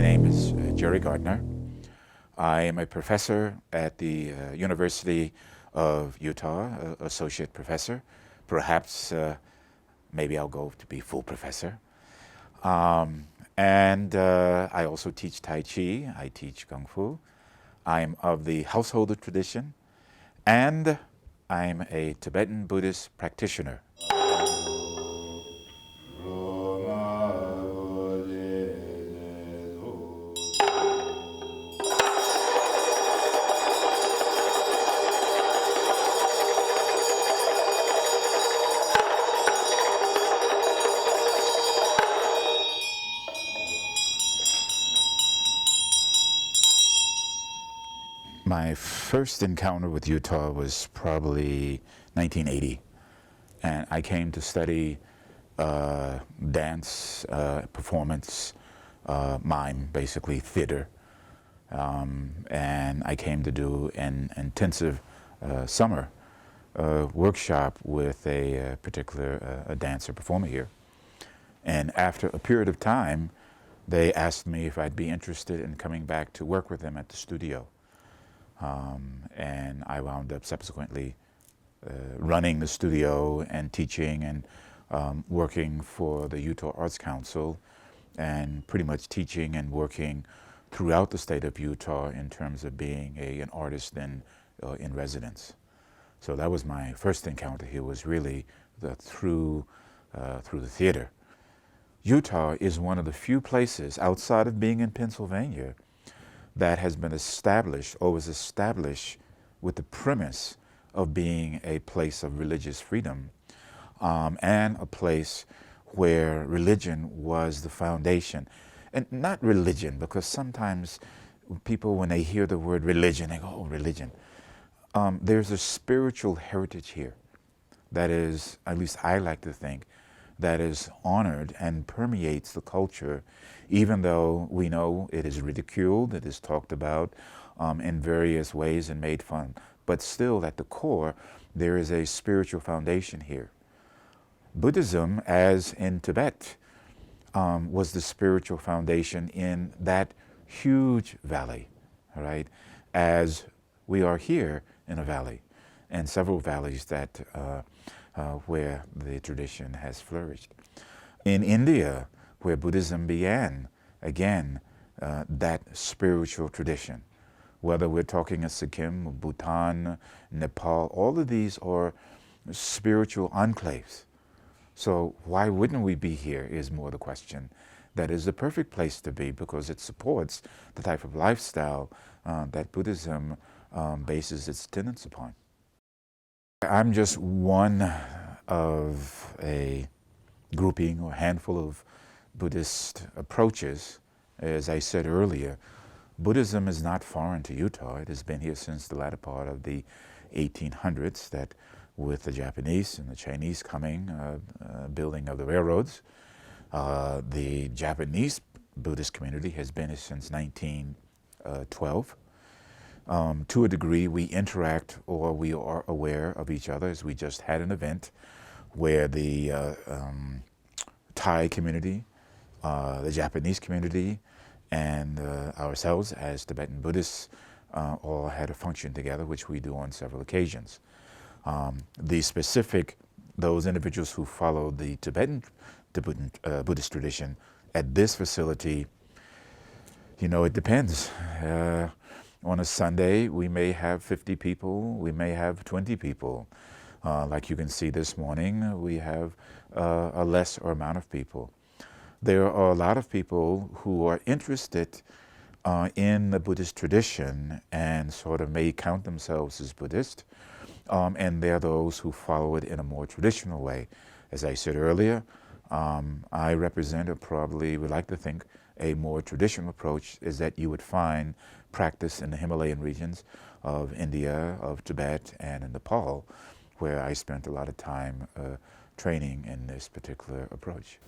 My name is Jerry Gardner. I am a professor at the University of Utah, associate professor. Perhaps maybe I'll go to be full professor. And I also teach Tai Chi. I teach Kung Fu. I'm of the householder tradition, and I'm a Tibetan Buddhist practitioner. My first encounter with Utah was probably 1980, and I came to study dance, performance, mime, basically theater, and I came to do an intensive summer workshop with a particular a dancer performer here. And after a period of time, they asked me if I'd be interested in coming back to work with them at the studio. And I wound up subsequently running the studio and teaching and working for the Utah Arts Council, and pretty much teaching and working throughout the state of Utah in terms of being an artist in residence. So that was my first encounter here, was really through the theater. Utah is one of the few places outside of being in Pennsylvania that has been established, or was established with the premise of being a place of religious freedom, and a place where religion was the foundation. And not religion, because sometimes people, when they hear the word religion, they go, oh, religion. There's a spiritual heritage here that is, at least I like to think, that is honored and permeates the culture, even though we know it is ridiculed, it is talked about in various ways and made fun. But still, at the core, there is a spiritual foundation here. Buddhism, as in Tibet, was the spiritual foundation in that huge valley, all right, as we are here in a valley, and several valleys that where the tradition has flourished. In India, where Buddhism began, again, that spiritual tradition, whether we're talking of Sikkim, Bhutan, Nepal, all of these are spiritual enclaves. So why wouldn't we be here is more the question. That is the perfect place to be, because it supports the type of lifestyle that Buddhism bases its tenets upon. I'm just one of a grouping or handful of Buddhist approaches. As I said earlier, Buddhism is not foreign to Utah. It has been here since the latter part of the 1800s, that with the Japanese and the Chinese coming, building of the railroads, the Japanese Buddhist community has been here since 1912. To a degree, we interact, or we are aware of each other, as we just had an event where the Thai community, the Japanese community, and ourselves as Tibetan Buddhists all had a function together, which we do on several occasions. Those individuals who follow the Tibetan Buddhist tradition at this facility, you know, it depends. On a Sunday, we may have 50 people, we may have 20 people. Like you can see this morning, we have a lesser amount of people. There are a lot of people who are interested in the Buddhist tradition and sort of may count themselves as Buddhist, and there are those who follow it in a more traditional way. As I said earlier, I represent, or probably would like to think, a more traditional approach is that you would find practice in the Himalayan regions of India, of Tibet, and in Nepal, where I spent a lot of time training in this particular approach.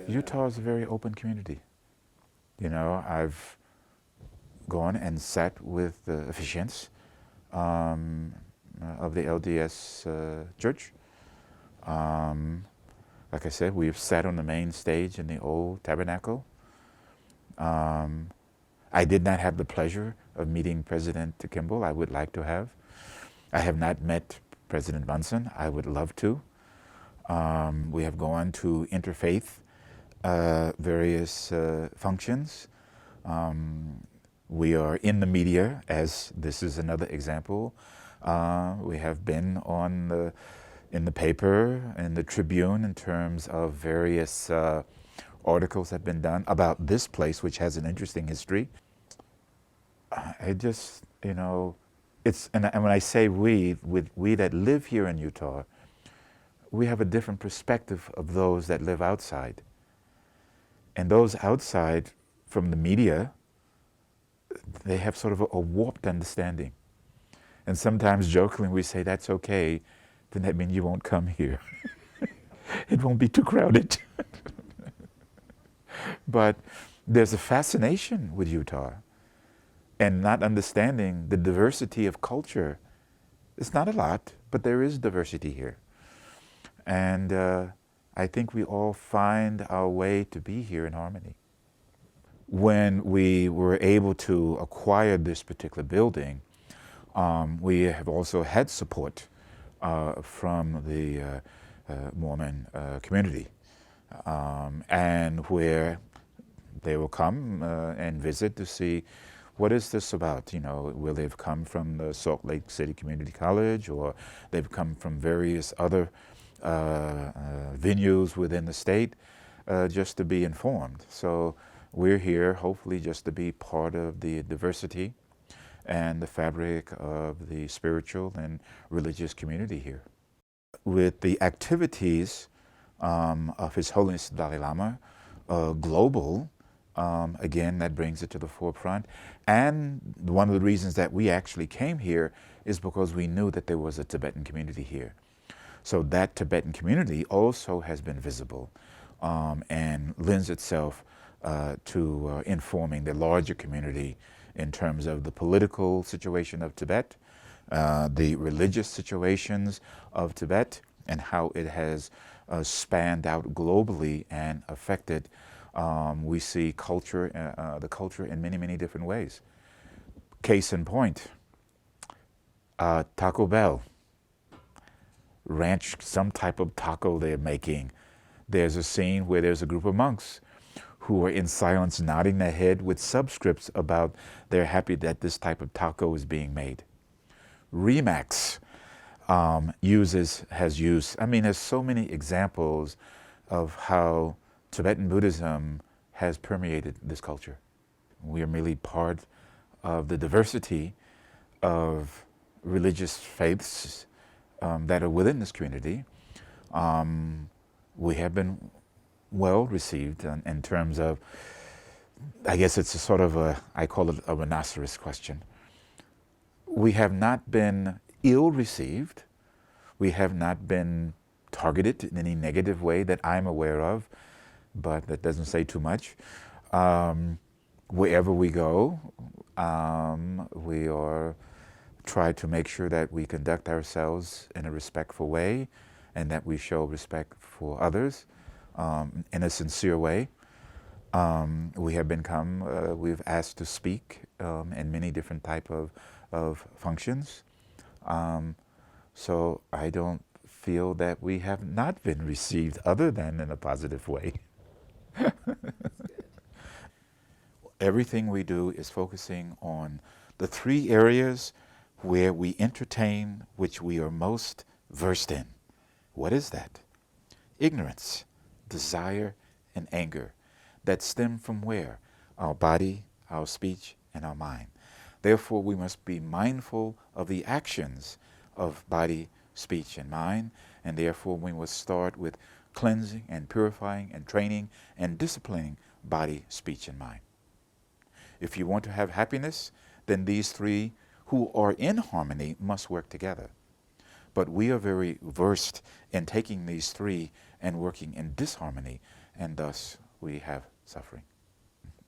Utah is a very open community. You know, I've gone and sat with the officiants of of the LDS Church. Like I said, we've sat on the main stage in the old tabernacle. I did not have the pleasure of meeting President Kimball. I would like to have. I have not met President Bunsen. I would love to. We have gone to interfaith various functions. We are in the media, as this is another example. We have been in the paper, in the Tribune, in terms of various articles that have been done about this place, which has an interesting history. I just, it's, and when I say we that live here in Utah, we have a different perspective of those that live outside. And those outside from the media, they have sort of a warped understanding. And sometimes jokingly we say, that's okay, then that means you won't come here. It won't be too crowded. But there's a fascination with Utah and not understanding the diversity of culture. It's not a lot, but there is diversity here. And I think we all find our way to be here in harmony. When we were able to acquire this particular building, we have also had support from the Mormon community, and where they will come and visit to see what is this about. Will they've come from the Salt Lake City Community College, or they've come from various other venues within the state, just to be informed. So we're here hopefully just to be part of the diversity and the fabric of the spiritual and religious community here. With the activities of His Holiness Dalai Lama, global, again, that brings it to the forefront. And one of the reasons that we actually came here is because we knew that there was a Tibetan community here. So that Tibetan community also has been visible and lends itself to informing the larger community in terms of the political situation of Tibet, the religious situations of Tibet, and how it has spanned out globally and affected, we see culture, the culture in many, many different ways. Case in point, Taco Bell. Ranch, some type of taco they're making. There's a scene where there's a group of monks who are in silence nodding their head with subscripts about they're happy that this type of taco is being made. Remax has used, there's so many examples of how Tibetan Buddhism has permeated this culture. We are merely part of the diversity of religious faiths that are within this community. We have been well received in terms of, I guess it's a sort of I call it a rhinoceros question. We have not been ill received. We have not been targeted in any negative way that I'm aware of, but that doesn't say too much. Wherever we go, we are try to make sure that we conduct ourselves in a respectful way and that we show respect for others in a sincere way. We have we've asked to speak in many different type of functions. So I don't feel that we have not been received other than in a positive way. Everything we do is focusing on the three areas where we entertain, which we are most versed in. What is that? Ignorance, desire, and anger that stem from where? Our body, our speech, and our mind. Therefore, we must be mindful of the actions of body, speech, and mind, and therefore we must start with cleansing and purifying and training and disciplining body, speech, and mind. If you want to have happiness, then these three who are in harmony must work together. But we are very versed in taking these three and working in disharmony, and thus we have suffering.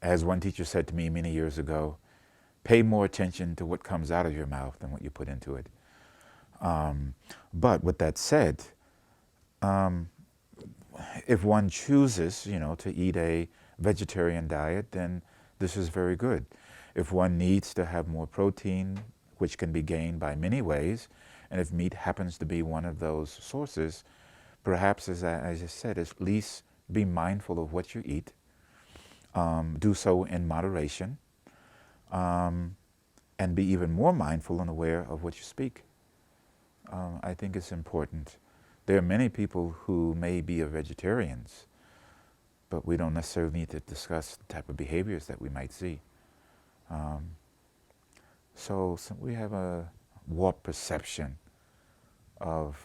As one teacher said to me many years ago, pay more attention to what comes out of your mouth than what you put into it. But with that said, if one chooses, to eat a vegetarian diet, then this is very good. If one needs to have more protein, which can be gained by many ways, and if meat happens to be one of those sources, perhaps, as I said, at least be mindful of what you eat. Do so in moderation, and be even more mindful and aware of what you speak. I think it's important. There are many people who may be vegetarians, but we don't necessarily need to discuss the type of behaviors that we might see. So we have a warped perception of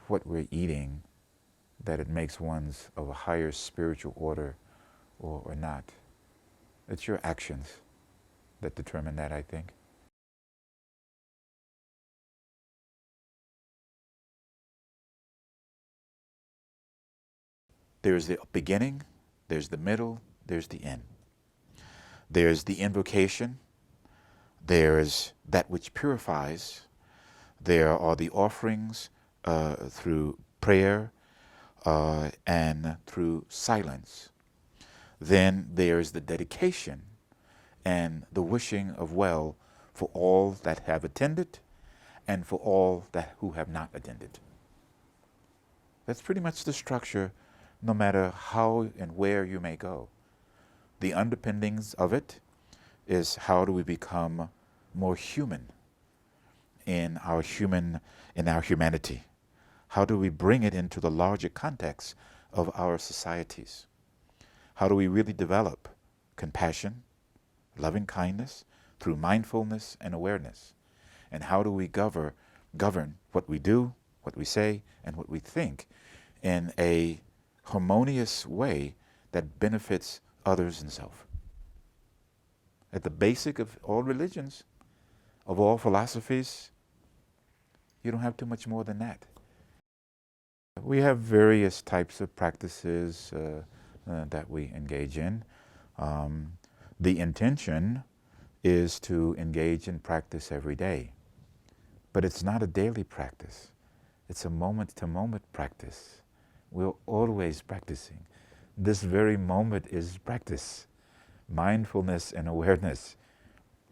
what we're eating, that it makes one's of a higher spiritual order or not. It's your actions that determine that, I think. There's the beginning, there's the middle, there's the end. There's the invocation, there's that which purifies, there are the offerings through prayer and through silence. Then there's the dedication and the wishing of well for all that have attended and for all who have not attended. That's pretty much the structure, no matter how and where you may go. The underpinnings of it is, how do we become more human in our humanity? How do we bring it into the larger context of our societies? How do we really develop compassion, loving kindness through mindfulness and awareness? And how do we govern what we do, what we say, and what we think in a harmonious way that benefits others and self? At the basic of all religions, of all philosophies, you don't have too much more than that. We have various types of practices that we engage in. The intention is to engage in practice every day, but it's not a daily practice. It's a moment-to-moment practice. We're always practicing. This very moment is practice. Mindfulness and awareness,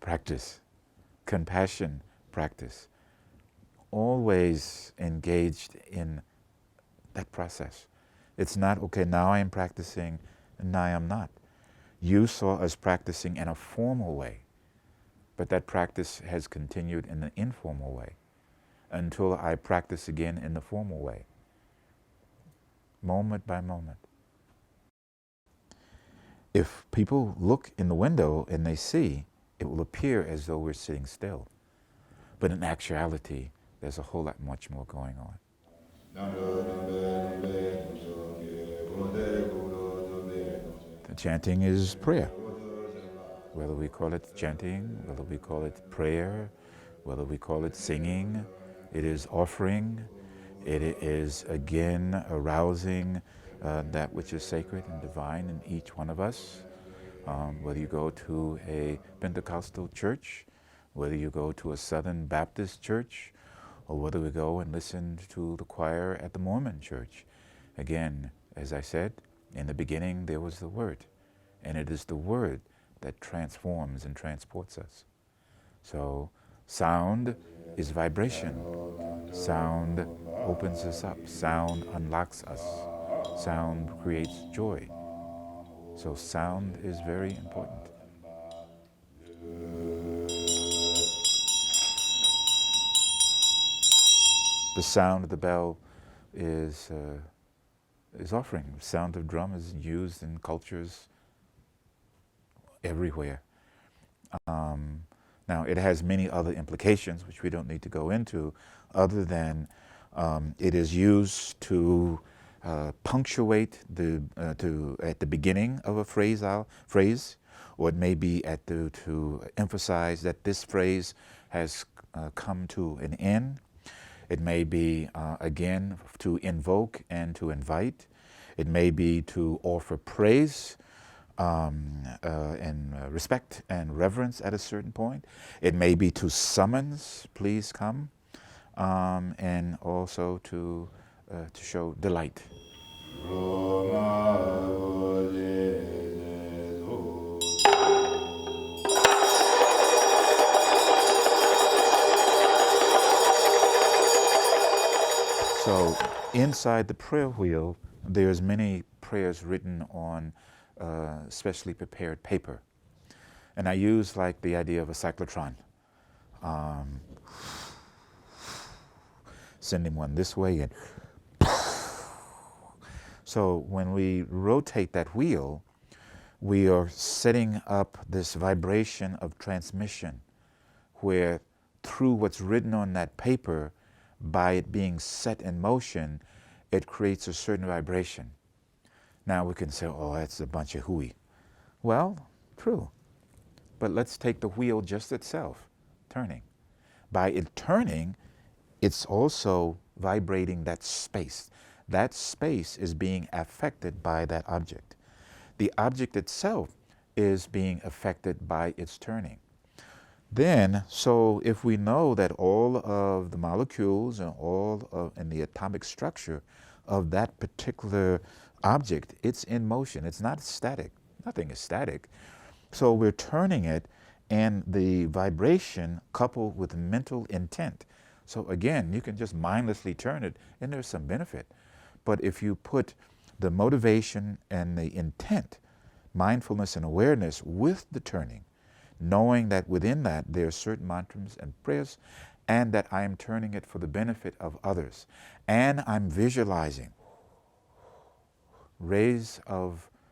practice. Compassion, practice. Always engaged in that process. It's not, okay, now I am practicing, and now I am not. You saw us practicing in a formal way, but that practice has continued in an informal way until I practice again in the formal way, moment by moment. If people look in the window and they see, it will appear as though we're sitting still. But in actuality, there's a whole lot much more going on. The chanting is prayer. Whether we call it chanting, whether we call it prayer, whether we call it singing, it is offering. It is, again, arousing that which is sacred and divine in each one of us. Whether you go to a Pentecostal church, whether you go to a Southern Baptist church, or whether we go and listen to the choir at the Mormon church. Again, as I said, in the beginning there was the Word, and it is the Word that transforms and transports us. So sound is vibration. Sound opens us up. Sound unlocks us. Sound creates joy. So sound is very important. The sound of the bell is offering. The sound of drum is used in cultures everywhere. Now, it has many other implications, which we don't need to go into, other than it is used to punctuate at the beginning of a phrase, or it may be to emphasize that this phrase has come to an end. It may be, again, to invoke and to invite. It may be to offer praise and respect and reverence at a certain point. It may be to summons, please come. and also to show delight. So inside the prayer wheel, there's many prayers written on specially prepared paper. And I use like the idea of a cyclotron. Sending one this way and so when we rotate that wheel, we are setting up this vibration of transmission where through what's written on that paper, by it being set in motion, it creates a certain vibration. Now we can say, oh, that's a bunch of hooey. Well, true. But let's take the wheel just itself, turning. By it turning, it's also vibrating that space. That space is being affected by that object. The object itself is being affected by its turning. Then, so if we know that all of the molecules and and the atomic structure of that particular object, it's in motion. It's not static. Nothing is static. So we're turning it, and the vibration coupled with mental intent. So again, you can just mindlessly turn it, and there's some benefit. But if you put the motivation and the intent, mindfulness and awareness with the turning, knowing that within that there are certain mantras and prayers, and that I am turning it for the benefit of others, and I'm visualizing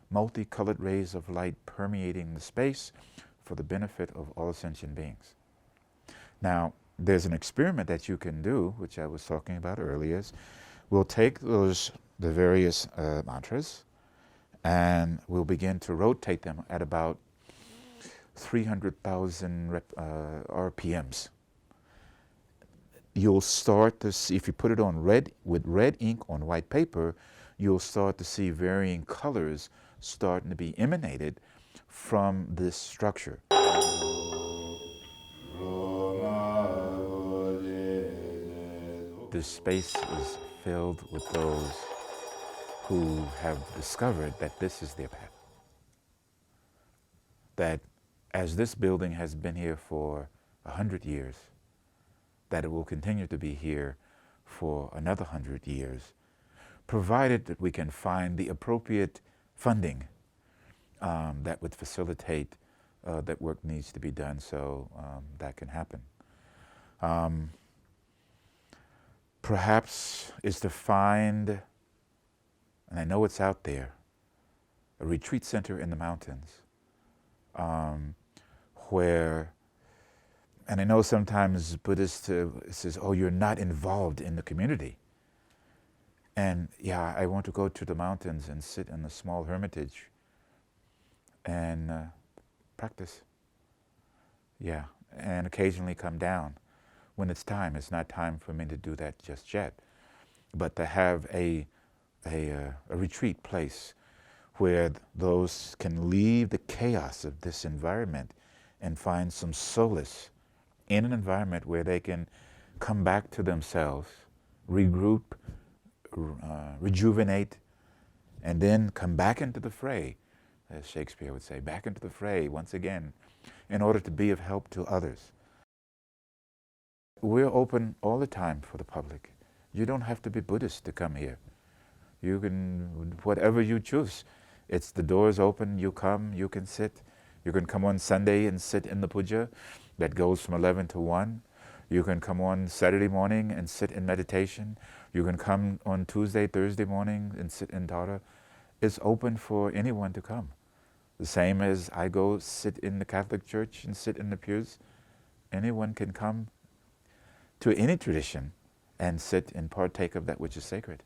multicolored rays of light permeating the space for the benefit of all sentient beings. Now, there's an experiment that you can do, which I was talking about earlier. Is we'll take the various mantras, and we'll begin to rotate them at about 300,000 RPMs. You'll start to see, if you put it on with red ink on white paper, you'll start to see varying colors starting to be emanated from this structure. This space is filled with those who have discovered that this is their path. That as this building has been here for 100 years, that it will continue to be here for another 100 years, provided that we can find the appropriate funding that would facilitate that work needs to be done, so that can happen. Perhaps is to find, and I know it's out there, a retreat center in the mountains where, and I know sometimes Buddhists says, oh, you're not involved in the community. And yeah, I want to go to the mountains and sit in a small hermitage and practice. Yeah, and occasionally come down when it's time. It's not time for me to do that just yet. But to have a retreat place where those can leave the chaos of this environment and find some solace in an environment where they can come back to themselves, regroup, rejuvenate, and then come back into the fray, as Shakespeare would say, back into the fray once again, in order to be of help to others. We're open all the time for the public. You don't have to be Buddhist to come here. You can, whatever you choose. It's the doors open, you come, you can sit. You can come on Sunday and sit in the puja that goes from 11 to 1. You can come on Saturday morning and sit in meditation. You can come on Tuesday, Thursday morning and sit in Dharma. It's open for anyone to come. The same as I go sit in the Catholic Church and sit in the pews. Anyone can come to any tradition and sit and partake of that which is sacred.